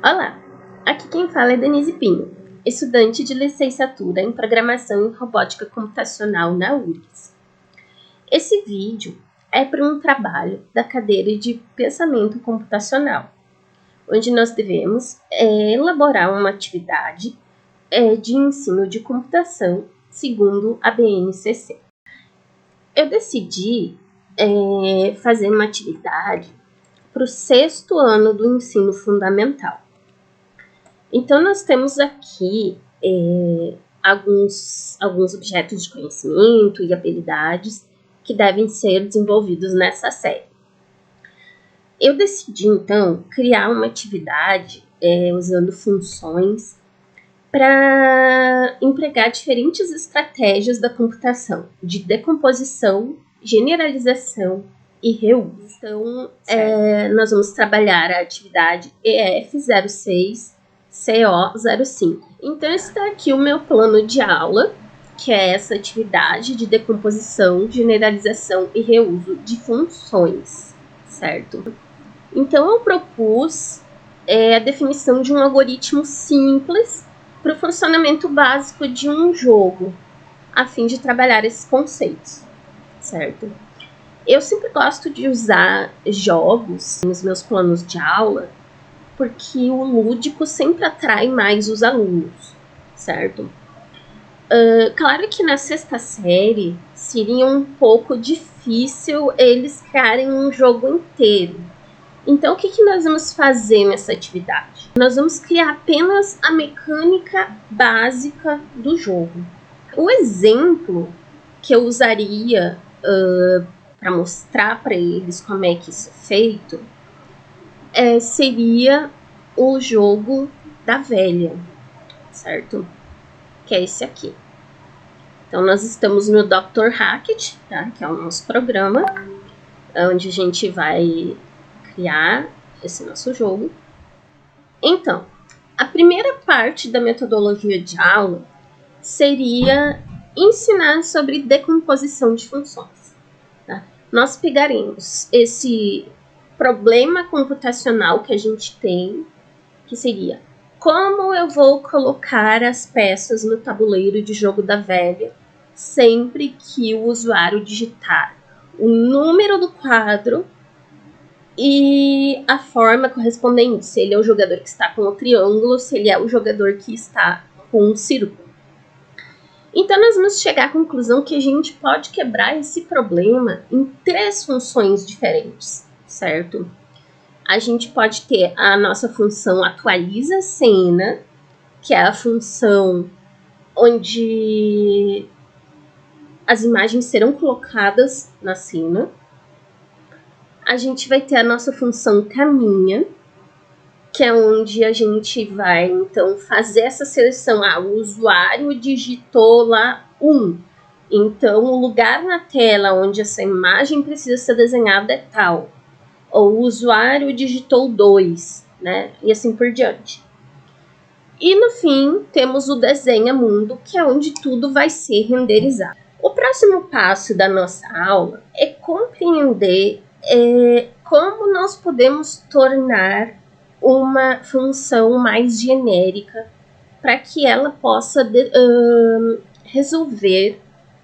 Olá, aqui quem fala é Denise Pinho, estudante de licenciatura em Programação e Robótica Computacional na URGS. Esse vídeo é para um trabalho da cadeira de Pensamento Computacional, onde nós devemos elaborar uma atividade de ensino de computação segundo a BNCC. Eu decidi fazer uma atividade para o 6º ano do ensino fundamental. Então, nós temos aqui alguns objetos de conhecimento e habilidades que devem ser desenvolvidos nessa série. Eu decidi, então, criar uma atividade usando funções para empregar diferentes estratégias da computação, de decomposição, generalização e reuso. Então, nós vamos trabalhar a atividade EF06 CO05. Então, está aqui o meu plano de aula, que é essa atividade de decomposição, generalização e reuso de funções, certo? Então, eu propus a definição de um algoritmo simples para o funcionamento básico de um jogo, a fim de trabalhar esses conceitos, certo? Eu sempre gosto de usar jogos nos meus planos de aula, porque o lúdico sempre atrai mais os alunos, certo? Claro que na 6ª série seria um pouco difícil eles criarem um jogo inteiro. Então, o que nós vamos fazer nessa atividade? Nós vamos criar apenas a mecânica básica do jogo. O exemplo que eu usaria para mostrar para eles como é que isso é feito seria o jogo da velha, certo? Que é esse aqui. Então, nós estamos no Dr. Hackett, tá? Que é o nosso programa, onde a gente vai criar esse nosso jogo. Então, a primeira parte da metodologia de aula seria ensinar sobre decomposição de funções. Tá? Nós pegaremos esse problema computacional que a gente tem, que seria como eu vou colocar as peças no tabuleiro de jogo da velha sempre que o usuário digitar o número do quadro e a forma correspondente, se ele é o jogador que está com o triângulo, se ele é o jogador que está com o círculo. Então, nós vamos chegar à conclusão que a gente pode quebrar esse problema em 3 funções diferentes, certo? A gente pode ter a nossa função atualiza cena, que é a função onde as imagens serão colocadas na cena. A gente vai ter a nossa função caminha, que é onde a gente vai, então, fazer essa seleção. O usuário digitou lá 1. Então, o lugar na tela onde essa imagem precisa ser desenhada é tal. Ou o usuário digitou 2, né? E assim por diante. E, no fim, temos o desenha mundo, que é onde tudo vai ser renderizado. O próximo passo da nossa aula é compreender como nós podemos tornar uma função mais genérica para que ela possa resolver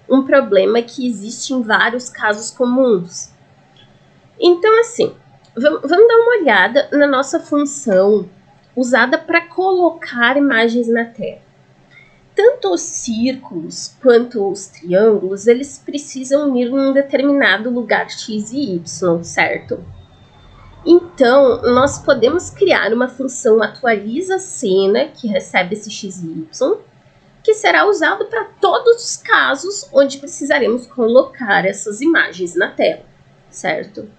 um problema que existe em vários casos comuns. Então, assim, vamos dar uma olhada na nossa função usada para colocar imagens na tela. Tanto os círculos quanto os triângulos, eles precisam ir em um determinado lugar x e y, certo? Então, nós podemos criar uma função atualiza cena, que recebe esse x e y, que será usado para todos os casos onde precisaremos colocar essas imagens na tela, certo?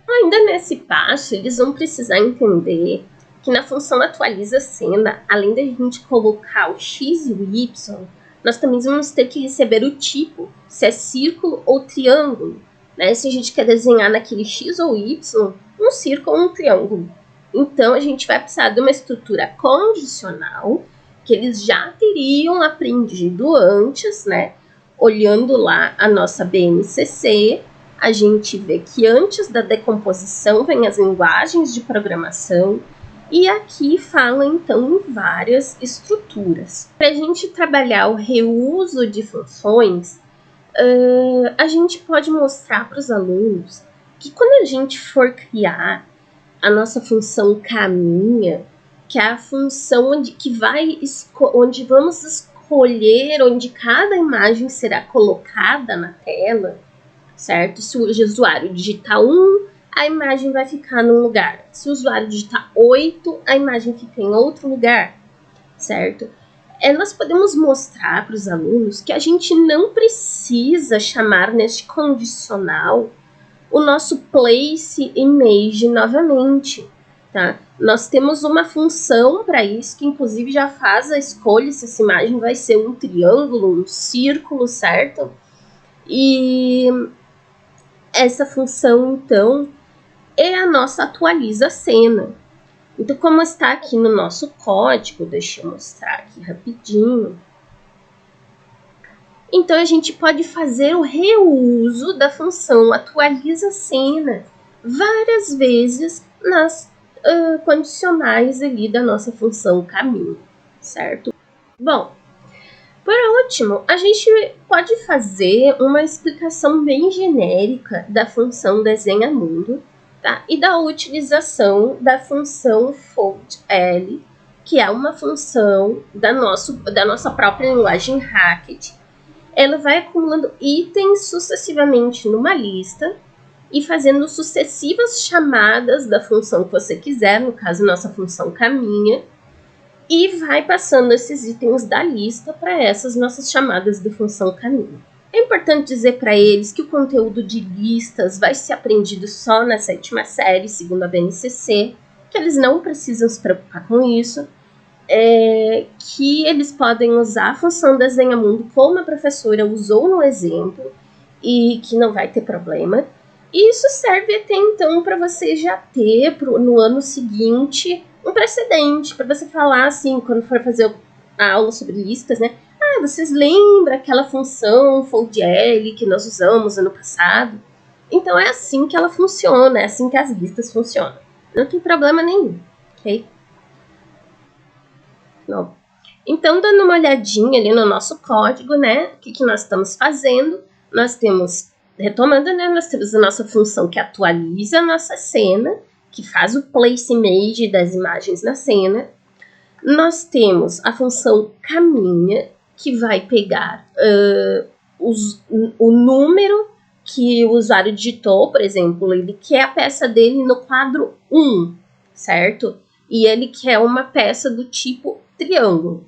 Ainda nesse passo, eles vão precisar entender que na função atualiza cena, além da gente colocar o x e o y, nós também vamos ter que receber o tipo, se é círculo ou triângulo, né? Se a gente quer desenhar naquele x ou y, um círculo ou um triângulo. Então, a gente vai precisar de uma estrutura condicional, que eles já teriam aprendido antes, né? Olhando lá a nossa BNCC, a gente vê que antes da decomposição vem as linguagens de programação, E aqui fala, então, em várias estruturas. Para a gente trabalhar o reuso de funções, a gente pode mostrar para os alunos que quando a gente for criar a nossa função caminha, que é a função onde vamos escolher onde cada imagem será colocada na tela, certo? Se o usuário digitar 1, a imagem vai ficar num lugar. Se o usuário digitar 8, a imagem fica em outro lugar, certo? Nós podemos mostrar para os alunos que a gente não precisa chamar neste condicional o nosso place image novamente, tá? Nós temos uma função para isso que inclusive já faz a escolha se essa imagem vai ser um triângulo, um círculo, certo? E essa função, então, é a nossa atualiza cena. Então, como está aqui no nosso código, deixa eu mostrar aqui rapidinho. Então, a gente pode fazer o reuso da função atualiza cena várias vezes nas condicionais ali da nossa função caminho, certo? Bom, por último, a gente pode fazer uma explicação bem genérica da função desenha mundo, tá? E da utilização da função foldL, que é uma função da nossa própria linguagem Hackett. Ela vai acumulando itens sucessivamente numa lista e fazendo sucessivas chamadas da função que você quiser, no caso, nossa função caminha, e vai passando esses itens da lista para essas nossas chamadas de função caminho. É importante dizer para eles que o conteúdo de listas vai ser aprendido só na 7ª série, segundo a BNCC, que eles não precisam se preocupar com isso, que eles podem usar a função desenha mundo como a professora usou no exemplo e que não vai ter problema. E isso serve até então para você já ter no ano seguinte um precedente, para você falar assim, quando for fazer a aula sobre listas, né? Ah, vocês lembram aquela função foldL que nós usamos ano passado? Então é assim que ela funciona, é assim que as listas funcionam. Não tem problema nenhum, ok? Não. Então, dando uma olhadinha ali no nosso código, né? O que nós estamos fazendo? Nós temos, retomando, né? Nós temos a nossa função que atualiza a nossa cena, que faz o place image das imagens na cena. Nós temos a função caminha, que vai pegar o número que o usuário digitou, por exemplo, ele quer a peça dele no quadro 1, certo? E ele quer uma peça do tipo triângulo.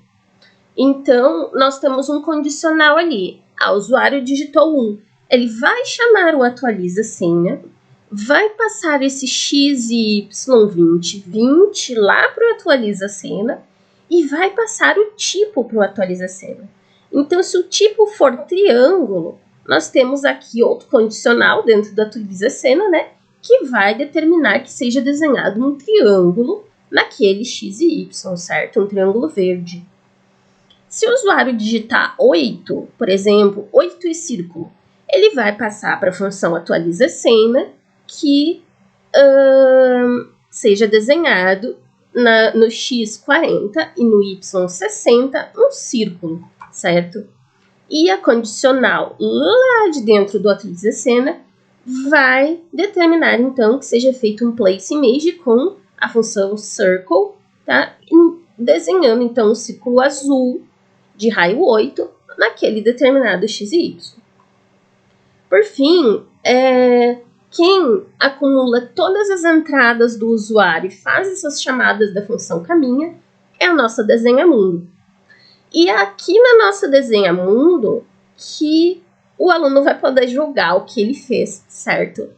Então, nós temos um condicional ali. O usuário digitou 1. Ele vai chamar o atualiza senha, vai passar esse x e y 20 lá para o atualiza cena e vai passar o tipo para o atualiza cena. Então, se o tipo for triângulo, nós temos aqui outro condicional dentro do atualiza cena, né? Que vai determinar que seja desenhado um triângulo naquele x e y, certo? Um triângulo verde. Se o usuário digitar 8, por exemplo, 8 e círculo, ele vai passar para a função atualiza cena que seja desenhado no x 40 e no y 60 um círculo, certo? E a condicional lá de dentro do atualiza cena vai determinar então que seja feito um place image com a função circle, tá? Desenhando então um círculo azul de raio 8 naquele determinado x e y. Por fim, quem acumula todas as entradas do usuário e faz essas chamadas da função caminha é a nossa desenha mundo. E é aqui na nossa desenha mundo que o aluno vai poder jogar o que ele fez, certo?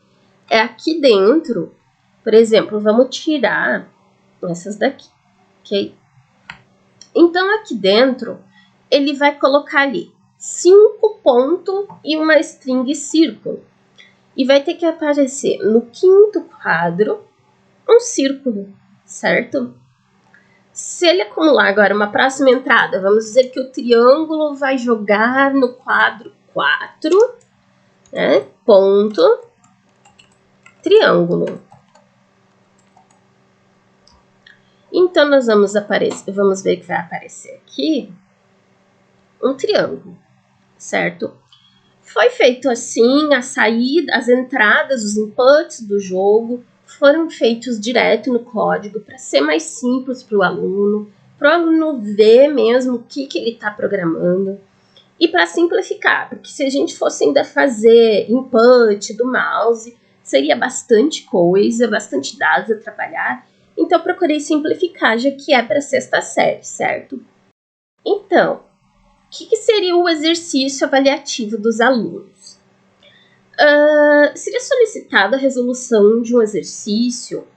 É aqui dentro, por exemplo, vamos tirar essas daqui, ok? Então, aqui dentro, ele vai colocar ali 5 pontos e uma string círculo. E vai ter que aparecer no 5º quadro um círculo, certo? Se ele acumular agora uma próxima entrada, vamos dizer que o triângulo vai jogar no quadro 4, né? Ponto, triângulo. Então, nós vamos ver que vai aparecer aqui um triângulo, certo? Foi feito assim, a saída, as entradas, os inputs do jogo foram feitos direto no código para ser mais simples para o aluno ver mesmo o que ele está programando e para simplificar, porque se a gente fosse ainda fazer input do mouse, seria bastante coisa, bastante dados a trabalhar, então procurei simplificar, já que é para a 6ª série, certo? Então, o que seria o exercício avaliativo dos alunos? Seria solicitada a resolução de um exercício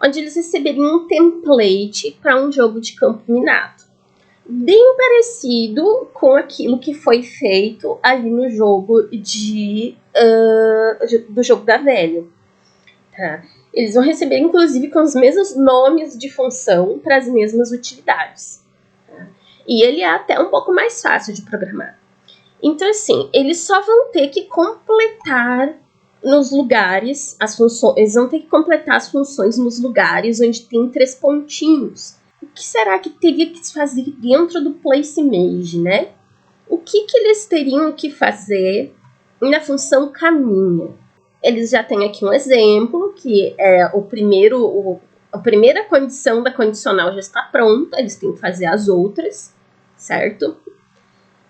onde eles receberiam um template para um jogo de campo minado, bem parecido com aquilo que foi feito ali no jogo do jogo da velha. Tá? Eles vão receber, inclusive, com os mesmos nomes de função para as mesmas utilidades. Tá? E ele é até um pouco mais fácil de programar. Então, assim, eles só vão ter que completar nos lugares as funções. Eles vão ter que completar as funções nos lugares onde tem 3 pontinhos. O que será que teria que se fazer dentro do place image, né? O que eles teriam que fazer na função caminha? Eles já têm aqui um exemplo, que é a primeira condição da condicional já está pronta, eles têm que fazer as outras, certo?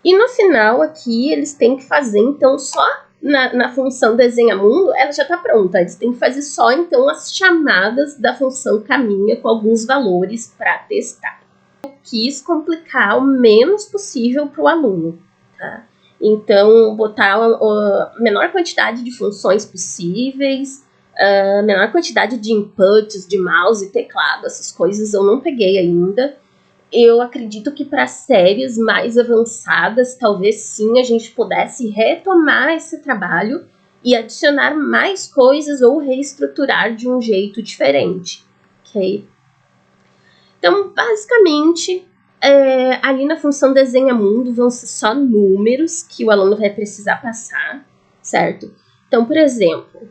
E no final aqui, eles têm que fazer, então, só na função desenha mundo, ela já está pronta. Eles têm que fazer só, então, as chamadas da função caminha com alguns valores para testar. Eu quis complicar o menos possível para o aluno, tá? Então, botar a menor quantidade de funções possíveis, a menor quantidade de inputs, de mouse e teclado, essas coisas eu não peguei ainda. Eu acredito que para séries mais avançadas, talvez sim a gente pudesse retomar esse trabalho e adicionar mais coisas ou reestruturar de um jeito diferente, ok? Então, basicamente, ali na função desenha mundo vão ser só números que o aluno vai precisar passar, certo? Então, por exemplo,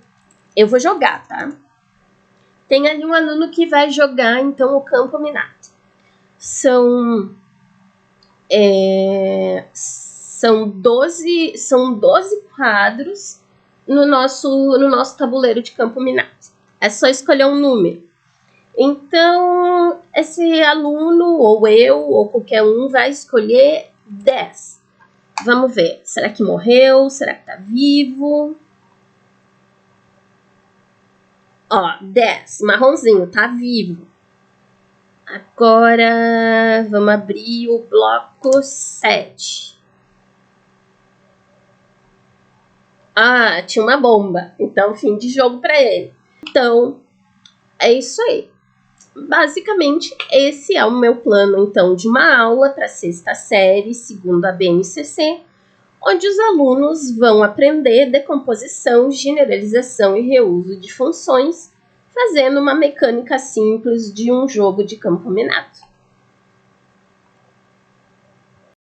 eu vou jogar, tá? Tem ali um aluno que vai jogar, então, o campo minado. São 12 quadros no nosso tabuleiro de campo minado. É só escolher um número. Então, esse aluno, ou eu, ou qualquer um, vai escolher 10. Vamos ver. Será que morreu? Será que tá vivo? Ó, 10. Marronzinho, tá vivo. Agora, vamos abrir o bloco 7. Ah, tinha uma bomba. Então, fim de jogo para ele. Então, é isso aí. Basicamente, esse é o meu plano, então, de uma aula para a 6ª série, segundo a BNCC, onde os alunos vão aprender decomposição, generalização e reuso de funções, fazendo uma mecânica simples de um jogo de campo minado.